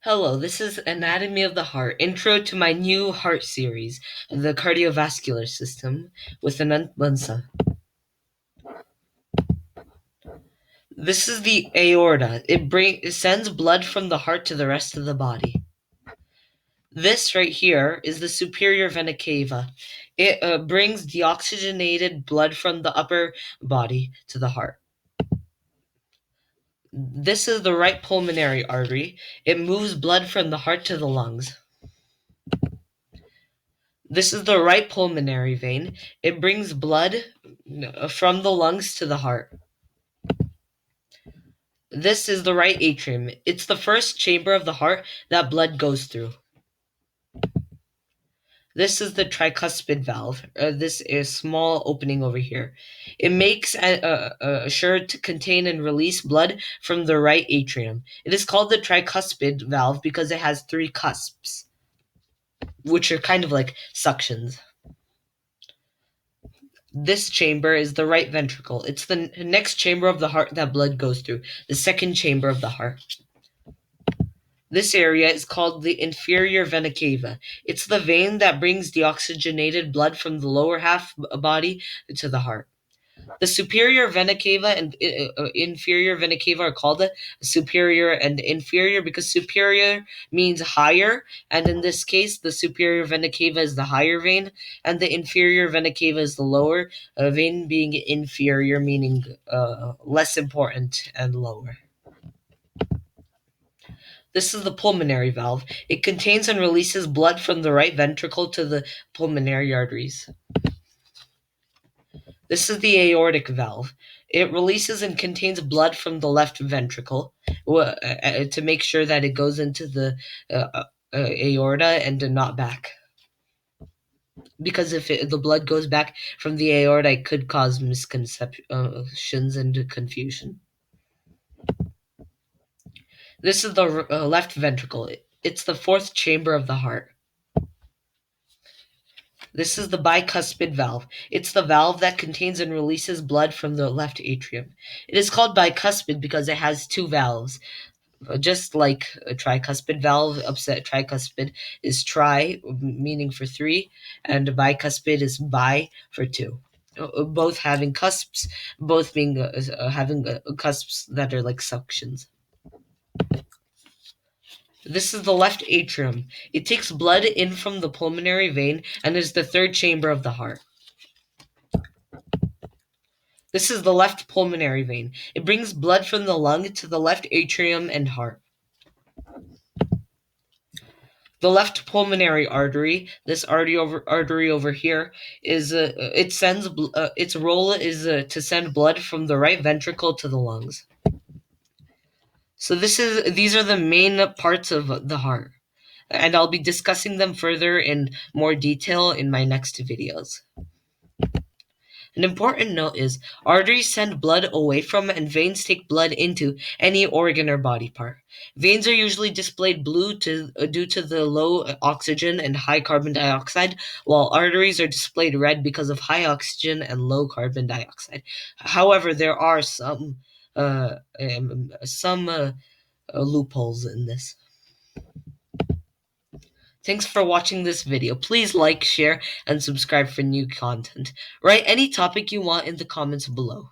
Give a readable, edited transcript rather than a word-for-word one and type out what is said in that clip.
Hello, this is Anatomy of the Heart, intro to my new heart series, the Cardiovascular System, with Anant Bansa. This is the aorta. It sends blood from the heart to the rest of the body. This right here is the superior vena cava. It brings deoxygenated blood from the upper body to the heart. This is the right pulmonary artery. It moves blood from the heart to the lungs. This is the right pulmonary vein. It brings blood from the lungs to the heart. This is the right atrium. It's the first chamber of the heart that blood goes through. This is the tricuspid valve. This is small opening over here. It makes sure to contain and release blood from the right atrium. It is called the tricuspid valve because it has three cusps, which are kind of like suctions. This chamber is the right ventricle. It's the next chamber of the heart that blood goes through, the second chamber of the heart. This area is called the inferior vena cava. It's the vein that brings deoxygenated blood from the lower half body to the heart. The superior vena cava and inferior vena cava are called the superior and inferior because superior means higher, and in this case, the superior vena cava is the higher vein, and the inferior vena cava is the lower vein, being inferior, meaning less important and lower. This is the pulmonary valve. It contains and releases blood from the right ventricle to the pulmonary arteries. This is the aortic valve. It releases and contains blood from the left ventricle to make sure that it goes into the aorta and not back. Because if the blood goes back from the aorta, it could cause misconceptions and confusion. This is the left ventricle. It's the fourth chamber of the heart. This is the bicuspid valve. It's the valve that contains and releases blood from the left atrium. It is called bicuspid because it has two valves. Just like a tricuspid valve, upset tricuspid is tri, meaning for three, and bicuspid is bi for two. Both having cusps, both being having cusps that are like suctions. This is the left atrium. It takes blood in from the pulmonary vein and is the third chamber of the heart. This is the left pulmonary vein. It brings blood from the lung to the left atrium and heart. The left pulmonary artery, this artery over here, is its role is to send blood from the right ventricle to the lungs. So these are the main parts of the heart, and I'll be discussing them further in more detail in my next videos. An important note is arteries send blood away from and veins take blood into any organ or body part. Veins are usually displayed blue due to the low oxygen and high carbon dioxide, while arteries are displayed red because of high oxygen and low carbon dioxide. However, there are some loopholes in this. Thanks for watching this video. Please like, share, and subscribe for new content. Write any topic you want in the comments below.